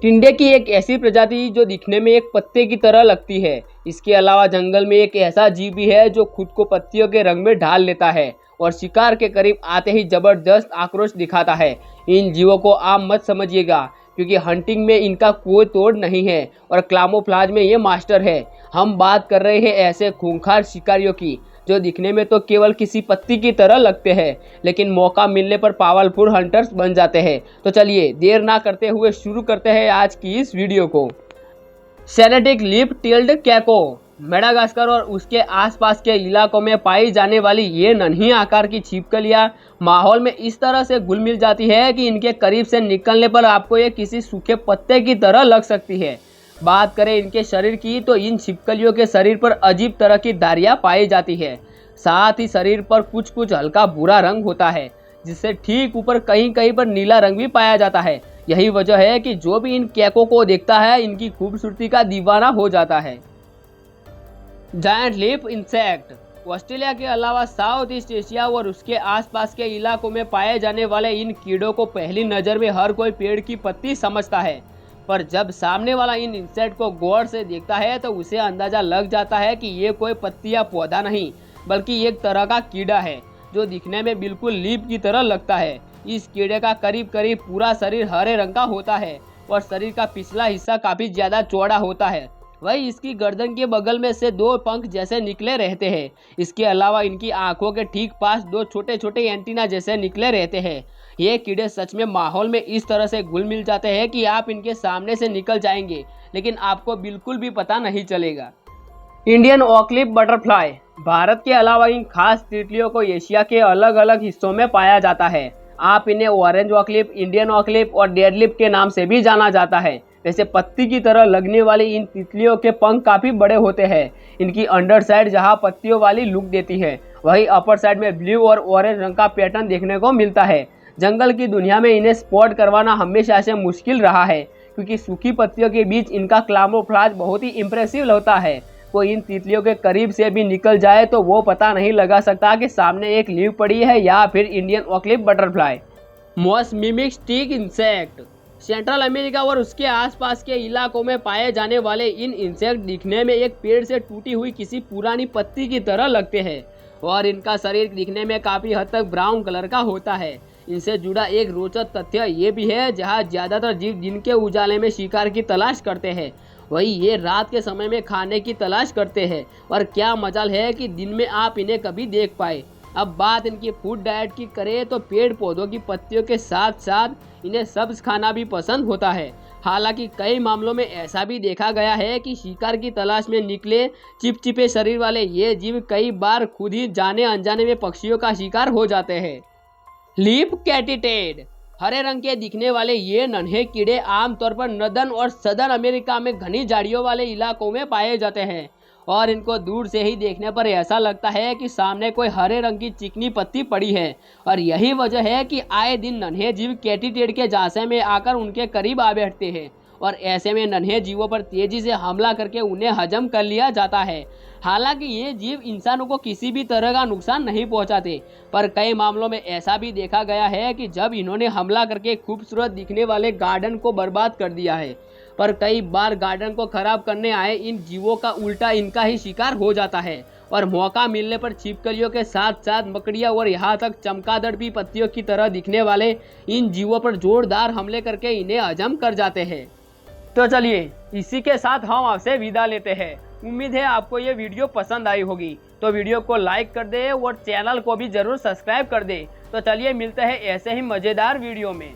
टिंडे की एक ऐसी प्रजाति जो दिखने में एक पत्ते की तरह लगती है। इसके अलावा जंगल में एक ऐसा जीव भी है जो खुद को पत्तियों के रंग में ढाल लेता है और शिकार के करीब आते ही जबरदस्त आक्रोश दिखाता है। इन जीवों को आप मत समझिएगा, क्योंकि हंटिंग में इनका कोई तोड़ नहीं है और क्लामोफ्लाज में ये मास्टर है। हम बात कर रहे हैं ऐसे खूंखार शिकारियों की जो दिखने में तो केवल किसी पत्ती की तरह लगते हैं, लेकिन मौका मिलने पर पावरफुल हंटर्स बन जाते हैं। तो चलिए देर ना करते हुए शुरू करते हैं आज की इस वीडियो को। सेनेटिक लिप टिल्ड कैको मेडागास्कर और उसके आसपास के इलाकों में पाई जाने वाली ये नन्ही आकार की छिपकलियां माहौल में इस तरह से घुल मिल जाती है कि इनके करीब से निकलने पर आपको ये किसी सूखे पत्ते की तरह लग सकती है। बात करें इनके शरीर की तो इन छिपकलियों के शरीर पर अजीब तरह की धारियां पाई जाती है। साथ ही शरीर पर कुछ कुछ हल्का भूरा रंग होता है, जिससे ठीक ऊपर कहीं कहीं पर नीला रंग भी पाया जाता है। यही वजह है कि जो भी इन कैकों को देखता है इनकी खूबसूरती का दीवाना हो जाता है। जायंट लिप इंसेक्ट ऑस्ट्रेलिया के अलावा साउथ ईस्ट एशिया और उसके आसपास के इलाकों में पाए जाने वाले इन कीड़ों को पहली नज़र में हर कोई पेड़ की पत्ती समझता है, पर जब सामने वाला इन इंसेक्ट को गौर से देखता है तो उसे अंदाजा लग जाता है कि ये कोई पत्ती या पौधा नहीं, बल्कि एक तरह का कीड़ा है जो दिखने में बिल्कुल लीप की तरह लगता है। इस कीड़े का करीब करीब पूरा शरीर हरे रंग का होता है और शरीर का पिछला हिस्सा काफ़ी ज़्यादा चौड़ा होता है। वही इसकी गर्दन के बगल में से दो पंख जैसे निकले रहते हैं। इसके अलावा इनकी आंखों के ठीक पास दो छोटे छोटे एंटीना जैसे निकले रहते हैं। ये कीड़े सच में माहौल में इस तरह से घुल मिल जाते हैं कि आप इनके सामने से निकल जाएंगे, लेकिन आपको बिल्कुल भी पता नहीं चलेगा। इंडियन ऑकलिप बटरफ्लाई भारत के अलावा इन खास तितलियों को एशिया के अलग अलग हिस्सों में पाया जाता है। आप इन्हें ऑरेंज ऑकलिप, इंडियन ऑकलिप और डेडलिप के नाम से भी जाना जाता है। वैसे पत्ती की तरह लगने वाली इन तितलियों के पंख काफ़ी बड़े होते हैं। इनकी अंडर साइड जहाँ पत्तियों वाली लुक देती है, वही अपर साइड में ब्लू और ऑरेंज रंग का पैटर्न देखने को मिलता है। जंगल की दुनिया में इन्हें स्पॉट करवाना हमेशा से मुश्किल रहा है, क्योंकि सूखी पत्तियों के बीच इनका क्लामोफ्लाज बहुत ही इम्प्रेसिव होता है। कोई इन तितलियों के करीब से भी निकल जाए तो वो पता नहीं लगा सकता कि सामने एक लीव पड़ी है या फिर Indian oakleaf butterfly. Moss mimic stick insect Central America और उसके आसपास के इलाकों में पाए जाने वाले इन इंसेक्ट दिखने में एक पेड़ से टूटी हुई किसी पुरानी पत्ती की तरह लगते हैं और इनका शरीर दिखने में काफ़ी हद तक ब्राउन कलर का होता है। इनसे जुड़ा एक रोचक तथ्य ये भी है, जहाँ ज़्यादातर जीव दिन के उजाले में शिकार की तलाश करते हैं, वही ये रात के समय में खाने की तलाश करते हैं। और क्या मजाल है कि दिन में आप इन्हें कभी देख पाए। अब बात इनकी फूड डाइट की करें तो पेड़ पौधों की पत्तियों के साथ साथ इन्हें सब्ज खाना भी पसंद होता है। हालांकि कई मामलों में ऐसा भी देखा गया है कि शिकार की तलाश में निकले चिपचिपे शरीर वाले ये जीव कई बार खुद ही जाने अनजाने में पक्षियों का शिकार हो जाते हैं। लीप कैटिटेड हरे रंग के दिखने वाले ये नन्हे कीड़े आमतौर पर नॉर्दर्न और सदर्न अमेरिका में घनी झाड़ियों वाले इलाकों में पाए जाते हैं और इनको दूर से ही देखने पर ऐसा लगता है कि सामने कोई हरे रंग की चिकनी पत्ती पड़ी है। और यही वजह है कि आए दिन नन्हे जीव कैटिटेड के झांसे में आकर उनके करीब आ बैठते हैं और ऐसे में नन्हे जीवों पर तेजी से हमला करके उन्हें हजम कर लिया जाता है। हालांकि ये जीव इंसानों को किसी भी तरह का नुकसान नहीं पहुंचाते, पर कई मामलों में ऐसा भी देखा गया है कि जब इन्होंने हमला करके खूबसूरत दिखने वाले गार्डन को बर्बाद कर दिया है, पर कई बार गार्डन को खराब करने आए इन जीवों का उल्टा इनका ही शिकार हो जाता है और मौका मिलने पर छिपकलियों के साथ साथ मकड़ियाँ और यहाँ तक चमगादड़ भी पत्तियों की तरह दिखने वाले इन जीवों पर जोरदार हमले करके इन्हें हजम कर जाते हैं। तो चलिए इसी के साथ हम आपसे विदा लेते हैं। उम्मीद है आपको ये वीडियो पसंद आई होगी, तो वीडियो को लाइक कर दे और चैनल को भी जरूर सब्सक्राइब कर दे। तो चलिए मिलते हैं ऐसे ही मज़ेदार वीडियो में।